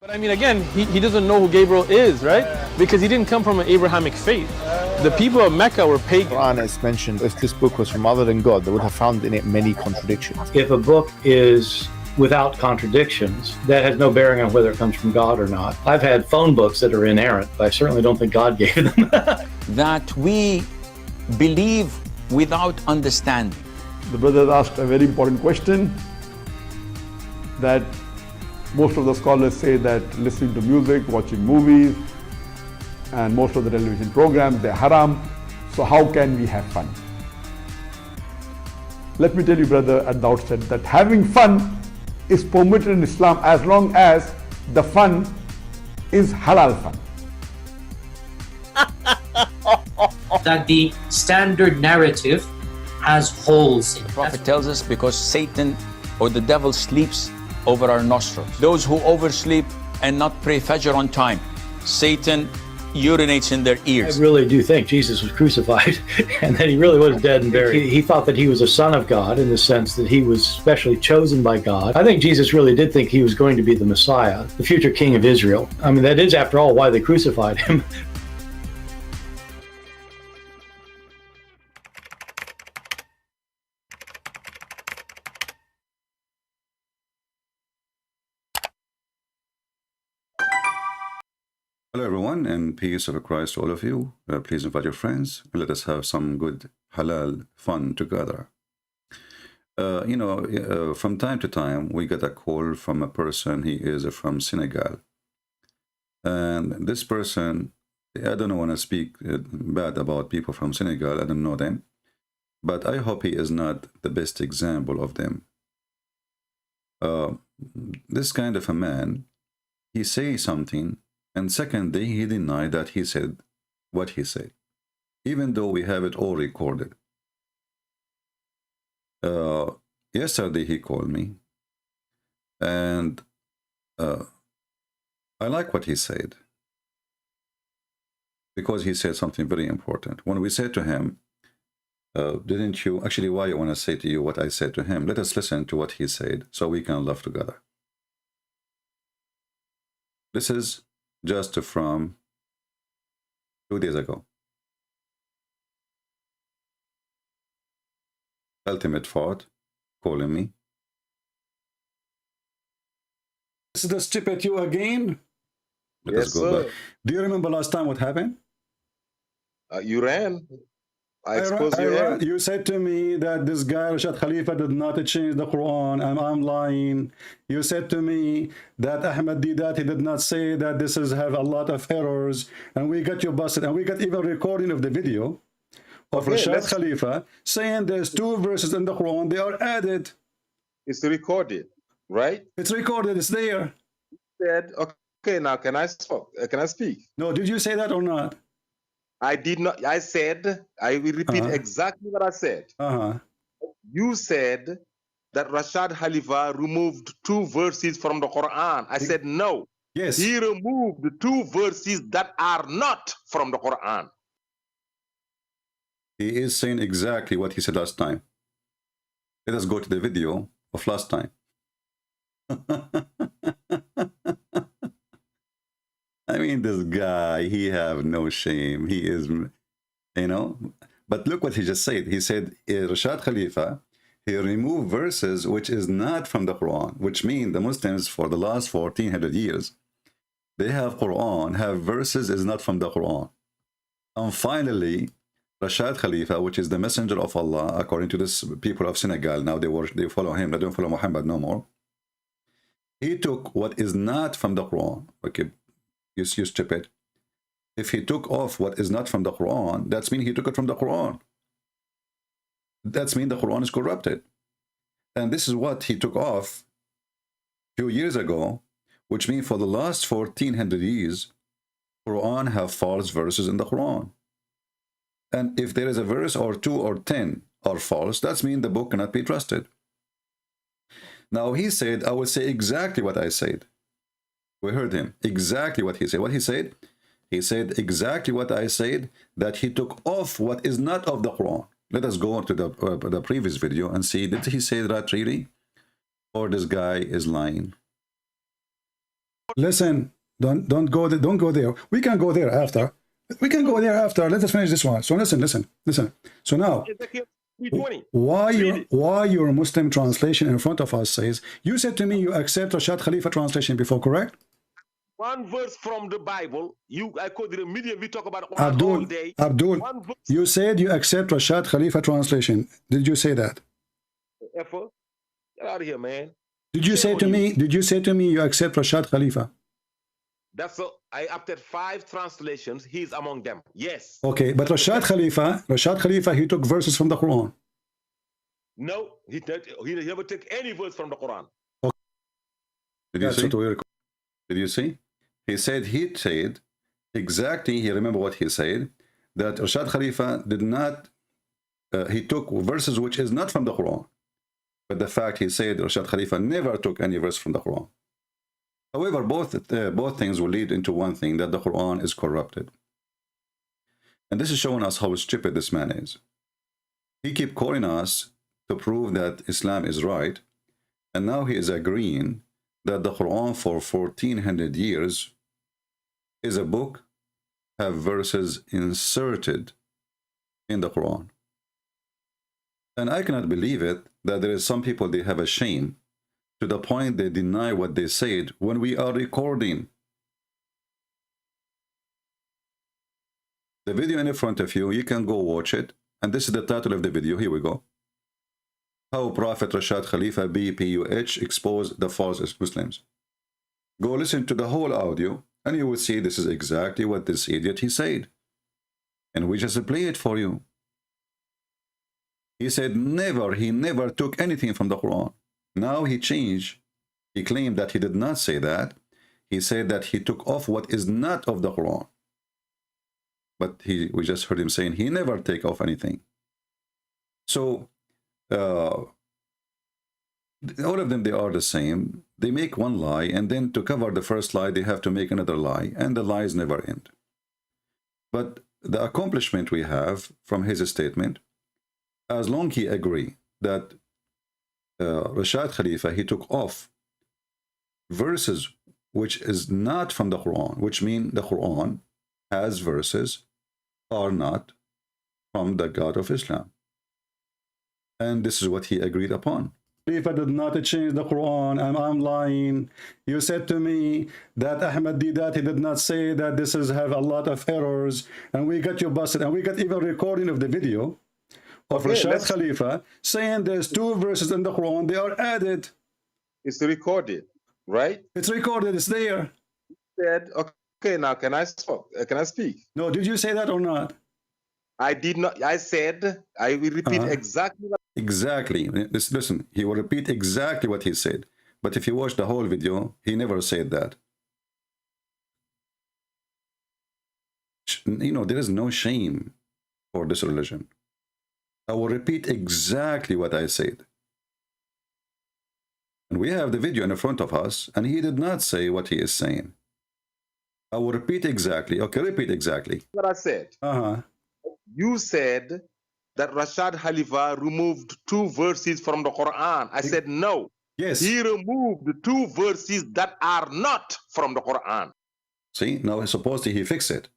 But I mean, again, he doesn't know who Gabriel is, right? Because he didn't come from an Abrahamic faith. The people of Mecca were pagan. Quran is mentioned, if this book was from other than God, they would have found in it many contradictions. If a book is without contradictions, that has no bearing on whether it comes from God or not. I've had phone books that are inerrant, but I certainly don't think God gave them. That we believe without understanding. The brother asked a very important question, that most of the scholars say that listening to music, watching movies, and most of the television programs, they're haram. So how can we have fun? Let me tell you, brother, at the outset that having fun is permitted in Islam as long as the fun is halal fun. That the standard narrative has holes in it. The Prophet tells us because Satan or the devil sleeps over our nostrils. Those who oversleep and not pray Fajr on time, Satan urinates in their ears. I really do think Jesus was crucified and that he really was dead and buried. He thought that he was a son of God in the sense that he was specially chosen by God. I think Jesus really did think he was going to be the Messiah, the future king of Israel. I mean, that is, after all, why they crucified him. Hello everyone, and peace of Christ to all of you. Please invite your friends and let us have some good halal fun together. From time to time we get a call from a person. He is from Senegal, and this person, I don't want to speak bad about people from Senegal. I don't know them, but I hope he is not the best example of them. This kind of a man, he says something, and second day he denied that he said what he said, even though we have it all recorded. Yesterday he called me, and I like what he said, because he said something very important. When we said to him, didn't you, actually why I want to say to you what I said to him, let us listen to what he said so we can laugh together. This is just from 2 days ago. Ultimate Fought calling me. This is the stupid you again? Let us go back. Do you remember last time what happened? You ran. I suppose you ran. You said to me that this guy, Rashad Khalifa, did not change the Quran, and I'm lying. You said to me that Ahmed Didat, he did not say that this is have a lot of errors, and we got you busted, and we got even recording of the video of Rashad Khalifa saying there's 2 verses in the Quran, they are added. It's recorded, right? It's recorded, it's there. Said, okay, now can I speak? No, did you say that or not? I did not. I said, I will repeat exactly what I said. You said that Rashad Khalifa removed 2 verses from the Quran. I said no. Yes. He removed 2 verses that are not from the Quran. He is saying exactly what he said last time. Let us go to the video of last time. I mean, this guy, he have no shame. He is, but look what he just said. He said, Rashad Khalifa, he removed verses which is not from the Quran, which means the Muslims for the last 1400 years, they have Quran, have verses is not from the Quran. And finally, Rashad Khalifa, which is the messenger of Allah, according to this people of Senegal, now they follow him, they don't follow Muhammad no more. He took what is not from the Quran. Okay, you stupid. If he took off what is not from the Quran, that's mean he took it from the Quran. That's mean the Quran is corrupted. And this is what he took off a few years ago, which means for the last 1400 years, Quran have false verses in the Quran. And if there is a verse or 2 or 10 are false, that's mean the book cannot be trusted. Now he said, I will say exactly what I said. We heard him, exactly what he said. What he said? He said exactly what I said, that he took off what is not of the Quran. Let us go on to the previous video and see, did he say that really? Or this guy is lying? Listen, don't go there. Don't go there. We can go there after. We can go there after. Let us finish this one. So listen. So now, why your Muslim translation in front of us says, you said to me you accept Rashad Khalifa translation before, correct? One verse from the Bible. I quote the media. We talk about Quran all day. Abdul, you said you accept Rashad Khalifa translation. Did you say that? Get out of here, man. Did you say to me? Did you say to me you accept Rashad Khalifa? I opted 5 translations. He's among them. Yes. Okay, but Rashad Khalifa, he took verses from the Quran. No, he never took any verse from the Quran. Okay. Did you see? He said exactly. He remember what he said, that Rashad Khalifa did not. He took verses which is not from the Quran. But the fact he said Rashad Khalifa never took any verse from the Quran. However, both things will lead into one thing, that the Quran is corrupted. And this is showing us how stupid this man is. He keep calling us to prove that Islam is right, and now he is agreeing that the Quran for 1400 years is a book, have verses inserted in the Quran. And I cannot believe it, that there is some people, they have a shame to the point they deny what they said when we are recording. The video in front of you, you can go watch it. And this is the title of the video. Here we go. How Prophet Rashad Khalifa BPUH exposed the false Muslims. Go listen to the whole audio and you will see this is exactly what this idiot he said. And we just play it for you. He said he never took anything from the Quran. Now he changed. He claimed that he did not say that. He said that he took off what is not of the Quran. But we just heard him saying he never take off anything. So all of them, they are the same. They make one lie, and then to cover the first lie, they have to make another lie, and the lies never end. But the accomplishment we have from his statement, as long he agree that Rashad Khalifa, he took off verses which is not from the Quran, which mean the Quran has verses are not from the God of Islam. And this is what he agreed upon. If I did not change the Quran, I'm lying. You said to me that Ahmad Didat, he did not say that this is have a lot of errors, and we got you busted, and we got even recording of the video of Rashad Khalifa saying there's 2 verses in the Quran, they are added. It's recorded, right? It's recorded, it's there. Said, okay, now can I speak? No, did you say that or not? I did not. I said, I will repeat exactly what. Exactly. Listen, he will repeat exactly what he said. But if you watch the whole video, he never said that. You know, there is no shame for this religion. I will repeat exactly what I said. And we have the video in front of us, and he did not say what he is saying. I will repeat exactly. Okay, repeat exactly. What I said. You said that Rashad Khalifa removed 2 verses from the Quran. I said no. Yes. He removed 2 verses that are not from the Quran. See, now supposedly he fixed it.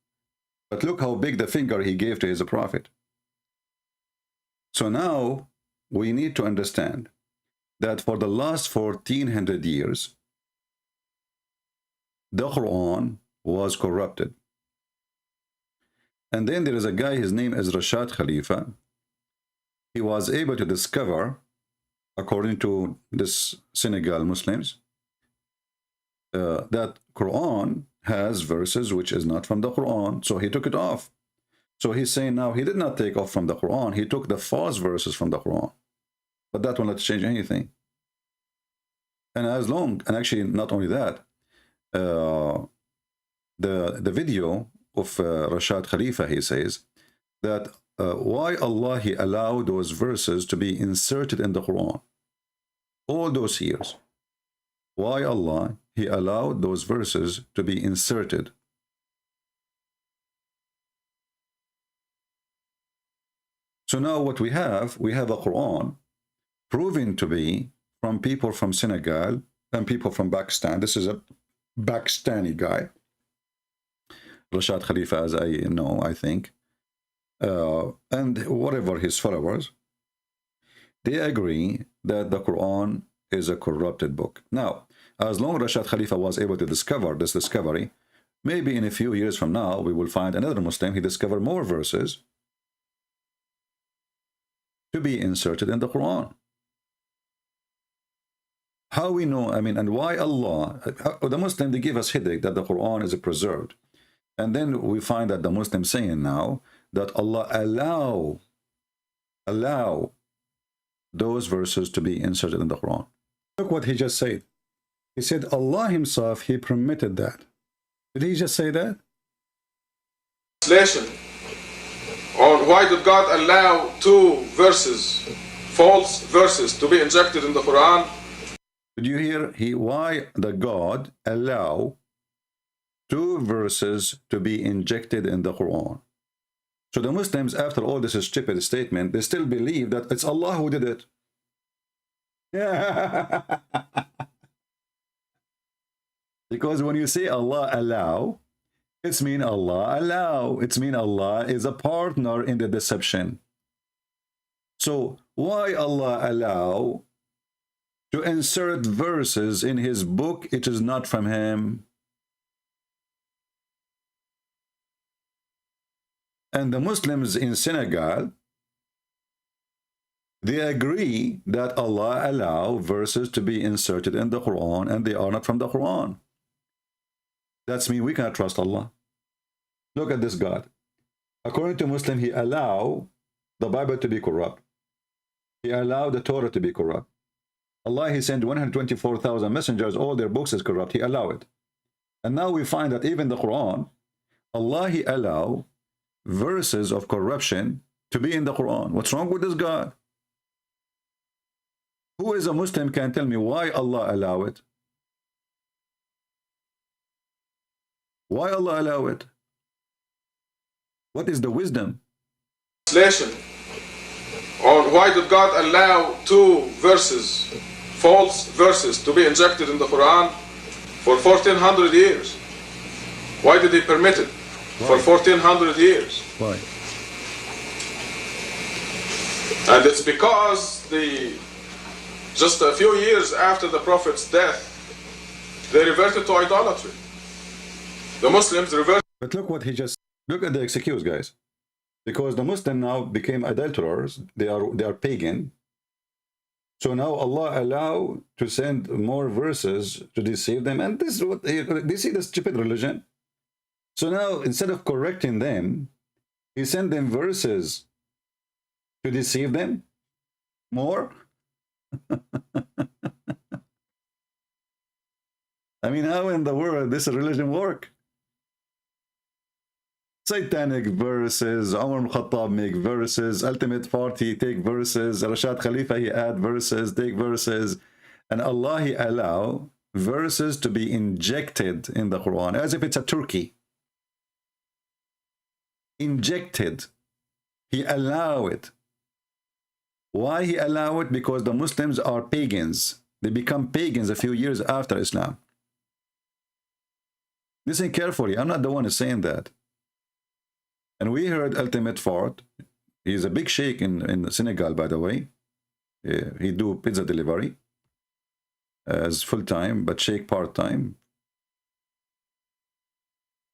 But look how big the finger he gave to his prophet. So now we need to understand that for the last 1400 years, the Quran was corrupted. And then there is a guy, his name is Rashad Khalifa. He was able to discover, according to this Senegal Muslims, that Quran has verses which is not from the Quran. So he took it off. So he's saying now he did not take off from the Quran. He took the false verses from the Quran. But that will not change anything. And actually not only that, the video of Rashad Khalifa, he says that why Allah he allowed those verses to be inserted in the Quran all those years. Why Allah he allowed those verses to be inserted. So now what we have a Quran proven to be from people from Senegal and people from Pakistan. This is Pakistani guy, Rashad Khalifa, as I know, I think, and whatever his followers, they agree that the Quran is a corrupted book. Now, as long as Rashad Khalifa was able to discover this discovery, maybe in a few years from now, we will find another Muslim, he discovered more verses to be inserted in the Quran. How we know, I mean, and why Allah, the Muslim, they give us headache that the Quran is preserved. And then we find that the Muslim saying now that Allah allow those verses to be inserted in the Quran. Look what he just said. He said Allah himself, he permitted that. Did he just say that? Translation on why did God allow two verses, false verses, to be injected in the Quran? Did you hear why the God allow two verses to be injected in the Quran? So the Muslims, after all this stupid statement, they still believe that it's Allah who did it. Yeah. Because when you say Allah allow, it's mean Allah allow. It's mean Allah is a partner in the deception. So why Allah allow to insert verses in his book? It is not from him. And the Muslims in Senegal, they agree that Allah allow verses to be inserted in the Quran, and they are not from the Quran. That's mean we cannot trust Allah. Look at this God. According to Muslim, he allow the Bible to be corrupt. He allowed the Torah to be corrupt. Allah, he sent 124,000 messengers, all their books is corrupt. He allowed it. And now we find that even the Quran, Allah, he allow verses of corruption to be in the Quran. What's wrong with this God? Who is a Muslim can tell me why Allah allow it? Why Allah allow it? What is the wisdom? Translation on why did God allow two verses, false verses, to be injected in the Quran for 1400 years? Why did he permit it for 1400 years? Why? And it's because just a few years after the Prophet's death, they reverted to idolatry. The Muslims reverted. But look what he just, look at the excuse, guys. Because the Muslim now became adulterers, they are pagan. So now Allah allow to send more verses to deceive them, and this is what they see, the stupid religion. So now instead of correcting them, he sent them verses to deceive them more. I mean, how in the world this religion work? Satanic verses, Umar al-Khattab make verses, Ultimate Party take verses, Rashad Khalifa he add verses, take verses, and Allah he allow verses to be injected in the Quran as if it's a turkey. Injected. He allow it. Why he allow it? Because the Muslims are pagans. They become pagans a few years after Islam. Listen carefully. I'm not the one who's saying that. And we heard Ultimate Fort. He's a big sheikh in Senegal, by the way. He do pizza delivery as full-time, but sheikh part-time.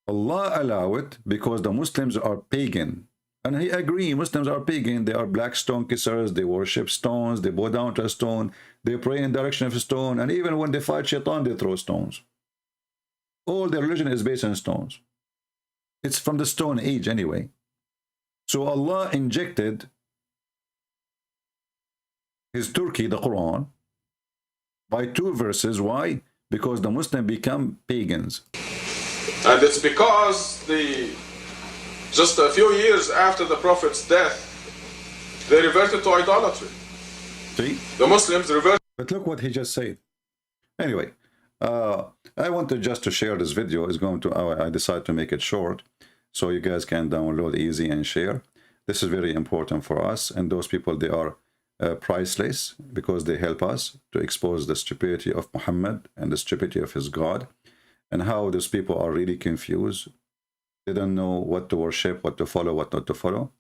Allah allow it because the Muslims are pagan. And he agree, Muslims are pagan. They are black stone kissers. They worship stones. They bow down to a stone. They pray in the direction of a stone. And even when they fight shaitan, they throw stones. All their religion is based on stones. It's from the Stone Age anyway. So Allah injected his Turkey, the Quran, by two verses. Why? Because the Muslims become pagans. And it's because just a few years after the Prophet's death, they reverted to idolatry. See? The Muslims reverted. But look what he just said. Anyway, I wanted just to share this video. I decided to make it short so you guys can download easy and share. This is very important for us, and those people, they are priceless because they help us to expose the stupidity of Muhammad and the stupidity of his God. and how those people are really confused. They don't know what to worship, what to follow, what not to follow.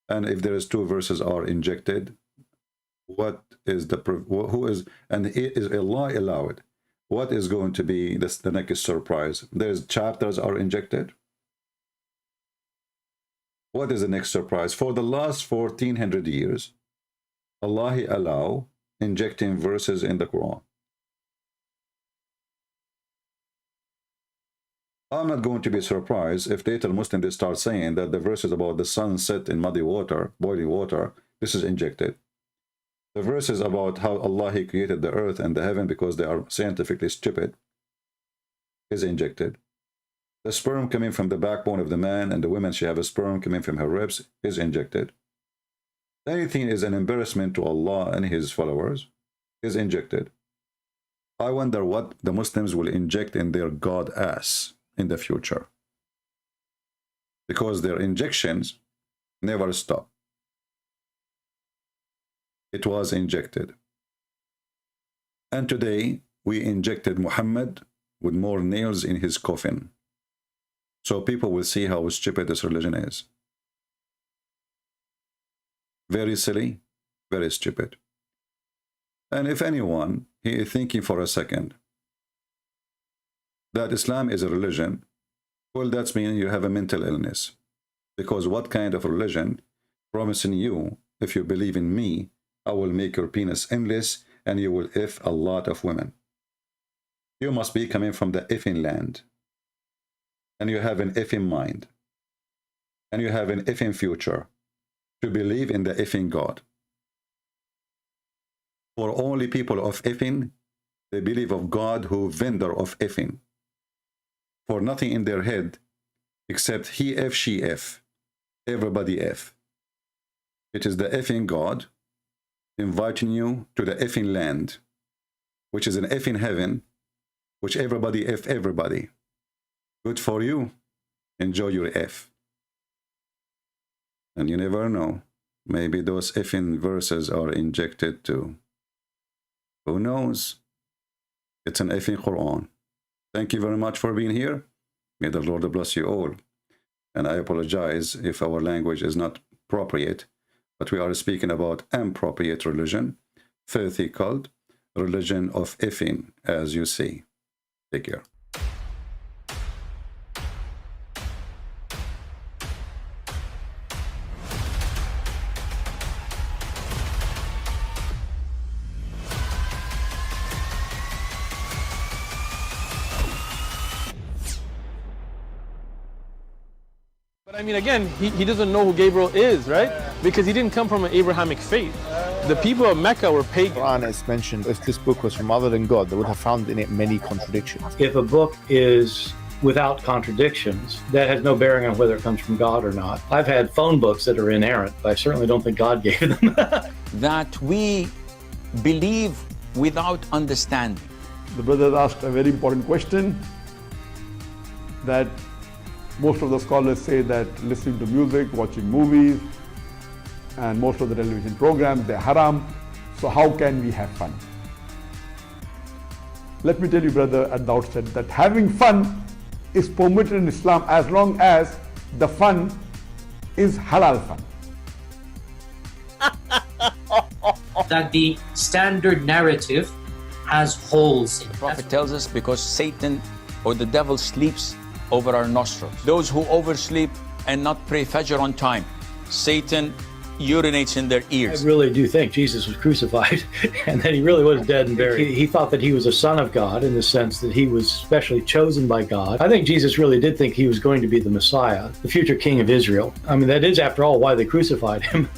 And if there is two verses are injected, what is the who is, and is Allah allowed? What is going to be the next surprise? There's chapters are injected. What is the next surprise? For the last 1400 years, Allah allow injecting verses in the Quran. I'm not going to be surprised if later Muslims they start saying that the verses about the sun set in muddy water, boiling water, this is injected. The verses about how Allah He created the earth and the heaven because they are scientifically stupid is injected. The sperm coming from the backbone of the man and the woman, she have a sperm coming from her ribs, is injected. Anything is an embarrassment to Allah and His followers is injected. I wonder what the Muslims will inject in their God ass in the future, because their injections never stop. It was injected, and today we injected Muhammad with more nails in his coffin, so people will see how stupid this religion is. Very silly, very stupid. And if anyone he is thinking for a second that Islam is a religion, well, that's mean you have a mental illness. Because what kind of religion promising you, if you believe in me, I will make your penis endless and you will F a lot of women? You must be coming from the effing land. And you have an effing mind. And you have an effing future to believe in the effing God. For only people of effing, they believe of God who vendor of effing. For nothing in their head except he F, she F, everybody F. It is the effing God inviting you to the effing land, which is an effing heaven, which everybody F everybody. Good for you. Enjoy your F. And you never know. Maybe those effing verses are injected too. Who knows? It's an effing Qur'an. Thank you very much for being here. May the Lord bless you all. And I apologize if our language is not appropriate, but we are speaking about appropriate religion, filthy cult, religion of effing, as you see. Take care. But I mean, again, he doesn't know who Gabriel is, right? Because he didn't come from an Abrahamic faith. The people of Mecca were pagan. Quran is mentioned. If this book was from other than God, they would have found in it many contradictions. If a book is without contradictions, that has no bearing on whether it comes from God or not. I've had phone books that are inerrant, but I certainly don't think God gave them. That we believe without understanding. The brother asked a very important question, that most of the scholars say that listening to music, watching movies, and most of the television programs, they're haram. So how can we have fun? Let me tell you, brother, at the outset that having fun is permitted in Islam as long as the fun is halal fun. That the standard narrative has holes in it. The Prophet tells us because Satan or the devil sleeps over our nostrils. Those who oversleep and not pray Fajr on time, Satan urinates in their ears. I really do think Jesus was crucified and that he really was dead and buried. He thought that he was a son of God in the sense that he was specially chosen by God. I think Jesus really did think he was going to be the Messiah, the future king of Israel. I mean, that is, after all, why they crucified him,